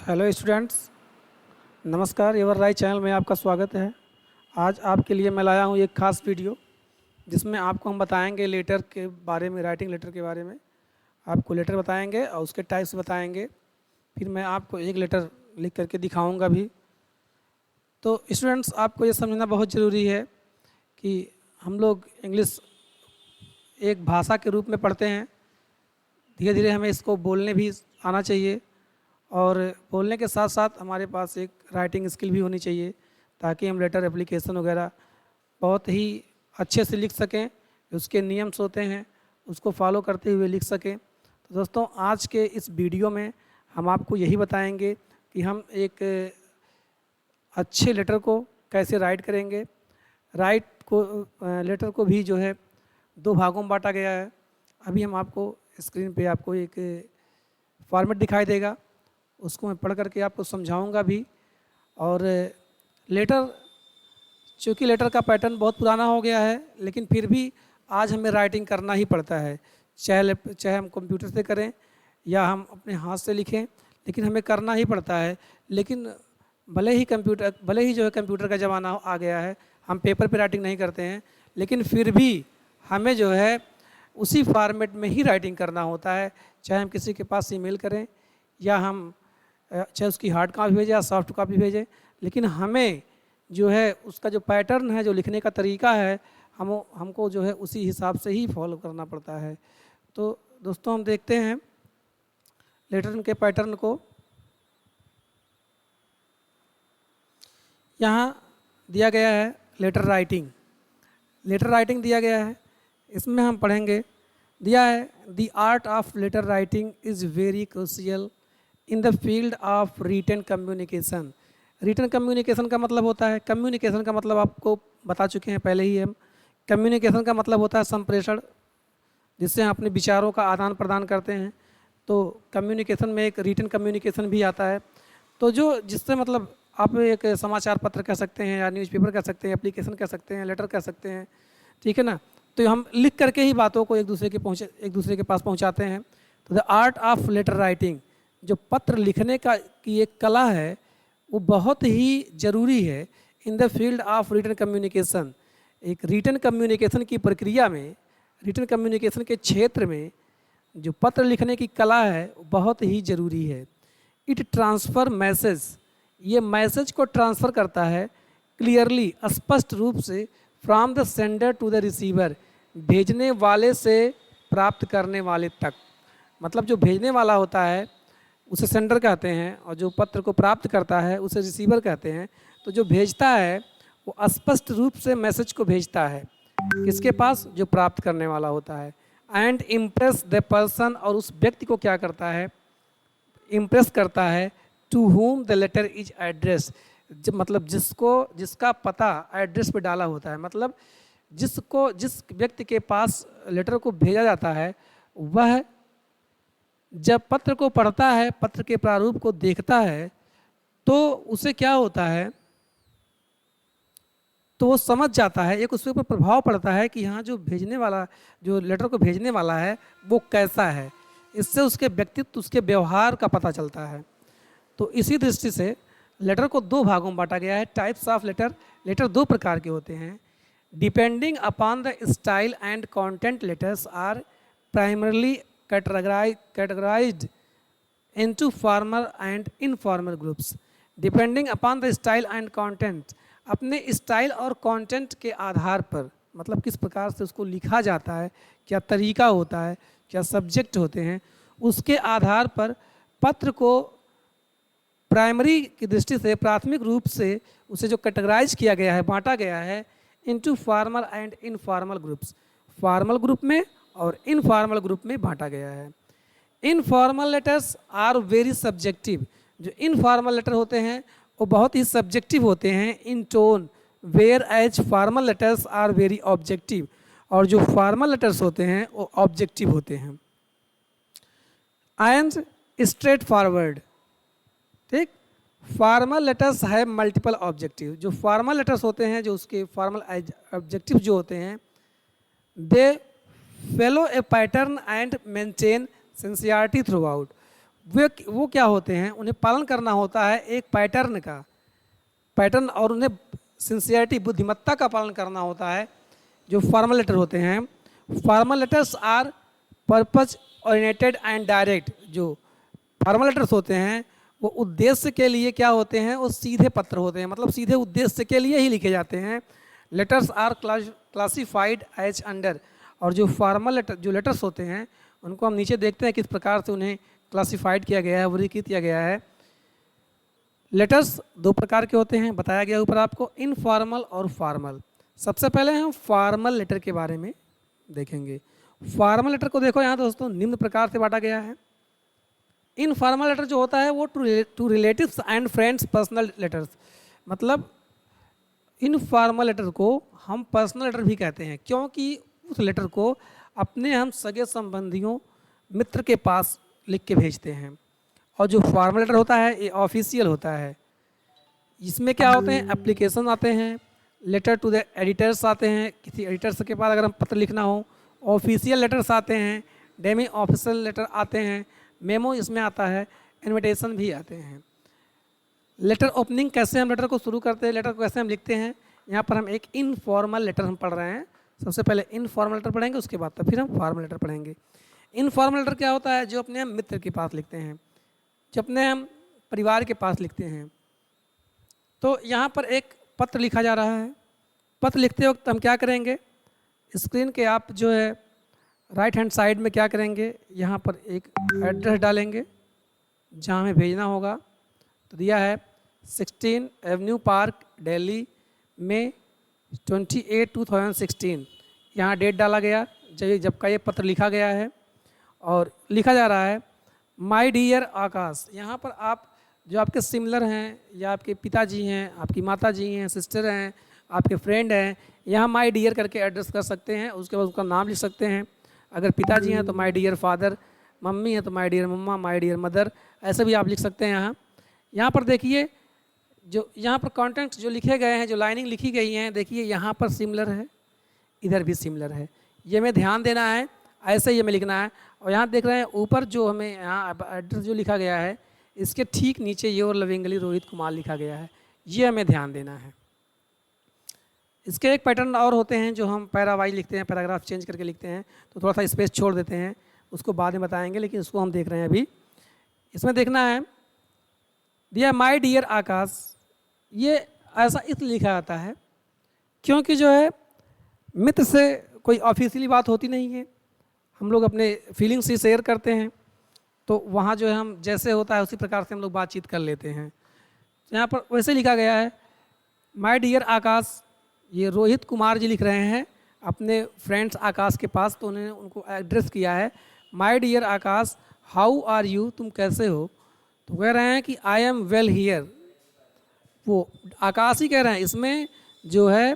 Hello students, नमस्कार। Ever राय channel में आपका स्वागत है। आज आपके लिए मैं लाया हूँ एक ख़ास वीडियो जिसमें आपको हम बताएंगे लेटर के बारे में, राइटिंग लेटर के बारे में। आपको लेटर बताएंगे और उसके टाइप्स बताएंगे। फिर मैं आपको एक लेटर लिख करके दिखाऊंगा भी। तो स्टूडेंट्स, आपको ये समझना बहुत ज़रूरी है कि हम लोग इंग्लिश एक भाषा के रूप में पढ़ते हैं। धीरे धीरे हमें इसको बोलने भी आना चाहिए और बोलने के साथ साथ हमारे पास एक राइटिंग स्किल भी होनी चाहिए ताकि हम लेटर एप्लीकेशन वगैरह बहुत ही अच्छे से लिख सकें। उसके नियम्स होते हैं, उसको फॉलो करते हुए लिख सकें। तो दोस्तों, आज के इस वीडियो में हम आपको यही बताएंगे कि हम एक अच्छे लेटर को कैसे राइट करेंगे। लेटर को भी जो है दो भागों में बांटा गया है। अभी हम आपको स्क्रीन पे आपको एक फॉर्मेट दिखाई देगा, उसको मैं पढ़ करके आपको समझाऊंगा भी। और लेटर, चूँकि लेटर का पैटर्न बहुत पुराना हो गया है, लेकिन फिर भी आज हमें राइटिंग करना ही पड़ता है। चाहे हम कंप्यूटर से करें या हम अपने हाथ से लिखें, लेकिन हमें करना ही पड़ता है। लेकिन भले ही जो है कंप्यूटर का ज़माना आ गया है, हम पेपर पे राइटिंग नहीं करते हैं, लेकिन फिर भी हमें जो है उसी फॉर्मेट में ही राइटिंग करना होता है। चाहे हम किसी के पास ईमेल करें या हम चाहे उसकी हार्ड कॉपी भेजें या सॉफ्ट कॉपी भेजें, लेकिन हमें जो है उसका जो पैटर्न है, जो लिखने का तरीका है, हमको जो है उसी हिसाब से ही फॉलो करना पड़ता है। तो दोस्तों, हम देखते हैं लेटर के पैटर्न को। यहाँ दिया गया है लेटर राइटिंग। लेटर राइटिंग दिया गया है, इसमें हम पढ़ेंगे। दिया है, the art of letter writing is very crucial in the field of written communication. Written communication का मतलब होता है, कम्युनिकेशन का मतलब आपको बता चुके हैं पहले ही हम। कम्युनिकेशन का मतलब होता है संप्रेषण, जिससे हम अपने विचारों का आदान प्रदान करते हैं। तो कम्युनिकेशन में एक रिटन कम्युनिकेशन भी आता है। तो जिससे मतलब आप एक समाचार पत्र कह सकते हैं या न्यूज़पेपर कह सकते हैं, एप्लीकेशन कह सकते हैं, लेटर कह सकते हैं, ठीक है ना। तो हम लिख करके ही बातों को एक दूसरे के पास पहुंचाते हैं। तो the art of letter writing, जो पत्र लिखने की एक कला है, वो बहुत ही ज़रूरी है in the field of written communication. एक रिटन कम्युनिकेशन की प्रक्रिया में, रिटन कम्युनिकेशन के क्षेत्र में जो पत्र लिखने की कला है वो बहुत ही ज़रूरी है। इट ट्रांसफ़र मैसेज, ये मैसेज को ट्रांसफ़र करता है क्लियरली, स्पष्ट रूप से, from the sender to the receiver, भेजने वाले से प्राप्त करने वाले तक। मतलब जो भेजने वाला होता है उसे सेंडर कहते हैं और जो पत्र को प्राप्त करता है उसे रिसीवर कहते हैं। तो जो भेजता है वो स्पष्ट रूप से मैसेज को भेजता है किसके पास, जो प्राप्त करने वाला होता है। एंड इम्प्रेस द पर्सन, और उस व्यक्ति को क्या करता है, इम्प्रेस करता है, to whom the letter is address, मतलब जिसका पता एड्रेस पे डाला होता है। मतलब जिस व्यक्ति के पास लेटर को भेजा जाता है, वह जब पत्र को पढ़ता है, पत्र के प्रारूप को देखता है, तो उसे क्या होता है, तो वो समझ जाता है, एक उसके ऊपर प्रभाव पड़ता है कि हाँ, जो लेटर को भेजने वाला है वो कैसा है। इससे उसके व्यक्तित्व, उसके व्यवहार का पता चलता है। तो इसी दृष्टि से लेटर को दो भागों में बांटा गया है। टाइप्स ऑफ लेटर, लेटर दो प्रकार के होते हैं। Depending upon the style and content, letters are primarily categorized into formal and informal groups. Depending upon the style and content, अपने स्टाइल और कंटेंट के आधार पर, मतलब किस प्रकार से उसको लिखा जाता है, क्या तरीका होता है, क्या सब्जेक्ट होते हैं, उसके आधार पर पत्र को प्राइमरी की दृष्टि से, प्राथमिक रूप से उसे जो कैटेगराइज किया गया है, बांटा गया है into formal and informal groups. Formal group में और इनफॉर्मल ग्रुप में बांटा गया है। Informal letters are very subjective, जो इनफॉर्मल लेटर होते हैं वो बहुत ही सब्जेक्टिव होते हैं in tone, whereas formal letters are very objective, और जो फॉर्मल लेटर्स होते हैं वो ऑब्जेक्टिव होते हैं। एंड स्ट्रेट फॉरवर्ड, ठीक। फॉर्मल लेटर्स है मल्टीपल ऑब्जेक्टिव, जो फॉर्मल लेटर्स होते हैं, जो उसके फॉर्मल ऑब्जेक्टिव जो होते हैं, they follow a pattern and maintain sincerity throughout, वो क्या होते हैं, उन्हें पालन करना होता है एक पैटर्न का, पैटर्न, और उन्हें सिंसियरिटी, बुद्धिमत्ता का पालन करना होता है। जो फॉर्मल लेटर होते हैं, formal letters are purpose oriented and direct. जो फॉर्मल लेटर्स होते हैं वो उद्देश्य के लिए क्या होते हैं, वो सीधे पत्र होते हैं, मतलब सीधे उद्देश्य के लिए ही लिखे जाते हैं। Letters are classified as under. और जो फॉर्मल लेटर, जो लेटर्स होते हैं उनको हम नीचे देखते हैं किस प्रकार से उन्हें क्लासिफाइड किया गया है, वर्गीकृत किया गया है। लेटर्स दो प्रकार के होते हैं, बताया गया ऊपर आपको, इनफॉर्मल और फॉर्मल। सबसे पहले हम फॉर्मल लेटर के बारे में देखेंगे। फॉर्मल लेटर को देखो यहाँ दोस्तों निम्न प्रकार से बांटा गया है। इनफॉर्मल लेटर जो होता है वो to relatives and friends personal letters, मतलब इनफॉर्मल लेटर को हम पर्सनल लेटर भी कहते हैं, क्योंकि उस लेटर को अपने हम सगे संबंधियों, मित्र के पास लिख के भेजते हैं। और जो फॉर्मल लेटर होता है ये ऑफिशियल होता है। इसमें क्या होते हैं, एप्लीकेशन आते हैं, लेटर टू द एडिटर्स आते हैं, किसी एडिटर्स के पास अगर हम पत्र लिखना हो, ऑफिशियल लेटर्स आते हैं, डेमी ऑफिशियल लेटर आते हैं, मेमो इसमें आता है, इनविटेशन भी आते हैं। लेटर ओपनिंग, कैसे हम लेटर को शुरू करते हैं, लेटर को कैसे हम लिखते हैं, यहाँ पर हम एक इनफॉर्मल लेटर हम पढ़ रहे हैं। सबसे पहले इनफॉर्मल लेटर पढ़ेंगे, उसके बाद तब फिर हम फॉर्मल लेटर पढ़ेंगे। इनफॉर्मल लेटर क्या होता है, जो अपने हम मित्र के पास लिखते हैं, जो अपने हम परिवार के पास लिखते हैं। तो यहाँ पर एक पत्र लिखा जा रहा है। पत्र लिखते वक्त हम क्या करेंगे, स्क्रीन के आप जो है राइट हैंड साइड में क्या करेंगे, यहाँ पर एक एड्रेस डालेंगे जहाँ हमें भेजना होगा। तो दिया है 16 एवेन्यू पार्क, दिल्ली, मई 28, 2016। यहाँ डेट डाला गया जब का ये पत्र लिखा गया है, और लिखा जा रहा है माय डियर आकाश। यहाँ पर आप जो आपके सिमिलर हैं, या आपके पिताजी हैं, आपकी माताजी हैं, सिस्टर हैं, आपके फ्रेंड हैं, यहाँ माय डियर करके एड्रेस कर सकते हैं। उसके बाद उसका नाम लिख सकते हैं। अगर पिताजी हैं तो माय डियर फादर, मम्मी है तो my dear mamma, my dear mother, ऐसे भी आप लिख सकते हैं। यहाँ पर देखिए जो यहाँ पर कॉन्टेंट्स जो लिखे गए हैं, जो लाइनिंग लिखी गई हैं, देखिए यहाँ पर सिमिलर है, इधर भी सिमिलर है, ये हमें ध्यान देना है, ऐसे ही हमें लिखना है। और यहाँ देख रहे हैं ऊपर जो हमें यहाँ एड्रेस जो लिखा गया है, इसके ठीक नीचे योर लविंगली रोहित कुमार लिखा गया है, ये हमें ध्यान देना है। इसके एक पैटर्न और होते हैं जो हम पैरा वाइज लिखते हैं, पैराग्राफ चेंज करके लिखते हैं, तो थोड़ा सा स्पेस छोड़ देते हैं, उसको बाद में बताएंगे, लेकिन इसको हम देख रहे हैं अभी। इसमें देखना है दिया माय डियर आकाश, ये ऐसा इसलिए लिखा जाता है क्योंकि जो है मित्र से कोई ऑफिशियली बात होती नहीं है, हम लोग अपने फीलिंग्स ही शेयर करते हैं, तो वहाँ जो है हम जैसे होता है उसी प्रकार से हम लोग बातचीत कर लेते हैं। तो यहाँ पर वैसे लिखा गया है माय डियर आकाश, ये रोहित कुमार जी लिख रहे हैं अपने फ्रेंड्स आकाश के पास, तो उन्होंने उनको एड्रेस किया है my dear Akash how are you, तुम कैसे हो। तो कह रहे हैं कि आई एम वेल हियर, वो आकाश ही कह रहे हैं। इसमें जो है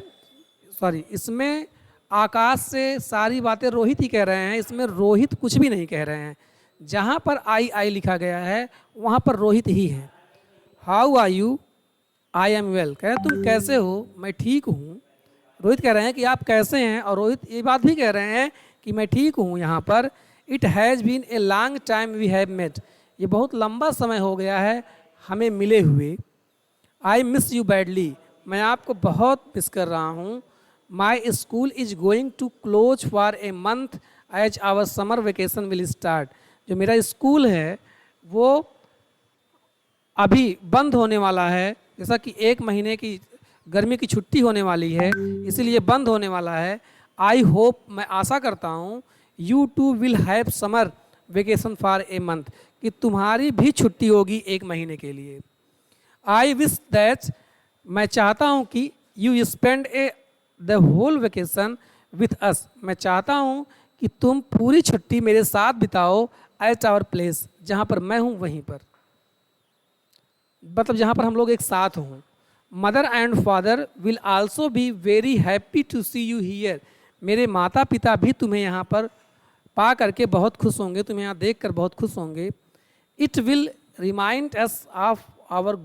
सॉरी, इसमें आकाश से सारी बातें रोहित ही कह रहे हैं, इसमें रोहित कुछ भी नहीं कह रहे हैं। जहाँ पर आई लिखा गया है वहाँ पर रोहित ही है। How are you, I am well, कह रहे हैं तुम कैसे हो, मैं ठीक हूँ। रोहित कह रहे हैं कि आप कैसे हैं, और रोहित ये बात भी कह रहे हैं कि मैं ठीक हूँ। यहाँ पर it has been a long time we have met, ये बहुत लंबा समय हो गया है हमें मिले हुए। आई मिस यू बैडली, मैं आपको बहुत मिस कर रहा हूँ। My school is going to close for a month as our summer vacation will start, जो मेरा स्कूल है वो अभी बंद होने वाला है, जैसा कि 1 महीने की गर्मी की छुट्टी होने वाली है, इसीलिए बंद होने वाला है। आई होप, मैं आशा करता हूँ, you too will have summer vacation for a month, कि तुम्हारी भी छुट्टी होगी 1 महीने के लिए। आई विश दैट, मैं चाहता हूँ कि you spend the whole vacation with us, मैं चाहता हूँ कि तुम पूरी छुट्टी मेरे साथ बिताओ एट आवर प्लेस, जहाँ पर मैं हूँ वहीं पर, मतलब जहाँ पर हम लोग एक साथ हों। Mother and father will also be very happy to see you here, मेरे माता पिता भी तुम्हें यहाँ पर पा करके बहुत खुश होंगे, तुम्हें यहाँ देख कर बहुत खुश होंगे। It will remind us of our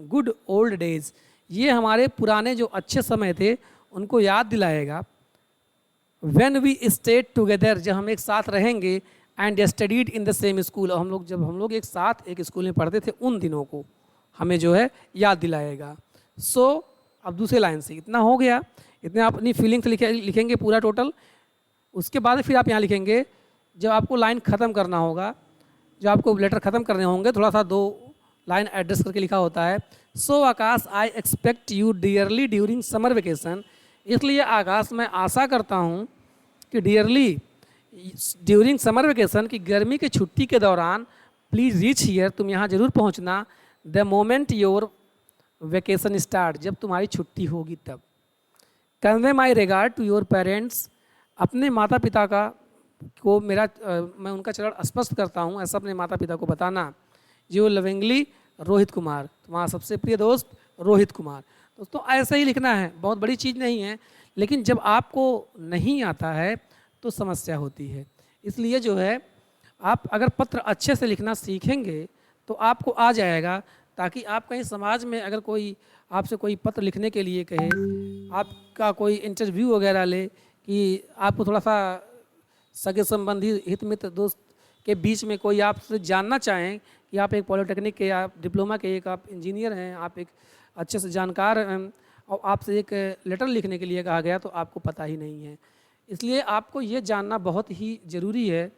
good old days, ये हमारे पुराने जो अच्छे समय थे उनको याद दिलाएगा। व्हेन वी स्टेड टुगेदर, जब हम एक साथ रहेंगे, and studied in the same school. और जब हम लोग एक साथ एक स्कूल में पढ़ते थे उन दिनों को हमें जो है याद दिलाएगा। सो अब दूसरे लाइन से इतना हो गया, इतने आप अपनी फीलिंग्स लिखेंगे पूरा टोटल। उसके बाद फिर आप यहाँ लिखेंगे, जब आपको लाइन ख़त्म करना होगा, जब आपको लेटर ख़त्म करने होंगे, थोड़ा सा 2 लाइन एड्रेस करके लिखा होता है। So Akash, I expect you dearly during summer vacation. इसलिए आकाश, मैं आशा करता हूँ कि डियरली ड्यूरिंग समर वेकेशन, की गर्मी की छुट्टी के दौरान, प्लीज़ रीच हियर, तुम यहाँ ज़रूर पहुँचना, the moment your vacation start, जब तुम्हारी छुट्टी होगी तब। Convey my regard to your parents, अपने माता पिता का को मैं उनका चरण स्पष्ट करता हूँ, ऐसा अपने माता पिता को बताना। जो लविंगली रोहित कुमार, तुम्हारा सबसे प्रिय दोस्त रोहित कुमार। दोस्तों ऐसा ही लिखना है, बहुत बड़ी चीज़ नहीं है, लेकिन जब आपको नहीं आता है तो समस्या होती है। इसलिए जो है आप अगर पत्र अच्छे से लिखना सीखेंगे तो आपको आ जाएगा, ताकि आप कहीं समाज में अगर कोई आपसे कोई पत्र लिखने के लिए कहे, आपका कोई इंटरव्यू वगैरह ले, कि आपको थोड़ा सा सगे संबंधी हित मित्र दोस्त के बीच में कोई आपसे जानना चाहें कि आप एक पॉलिटेक्निक के, आप डिप्लोमा के, एक आप इंजीनियर हैं, आप एक अच्छे से जानकार हैं, और आपसे एक लेटर लिखने के लिए कहा गया तो आपको पता ही नहीं है। इसलिए आपको ये जानना बहुत ही ज़रूरी है।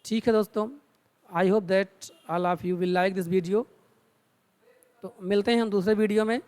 ठीक है दोस्तों, I hope that all of you will like this video. तो मिलते हैं हम दूसरे वीडियो में।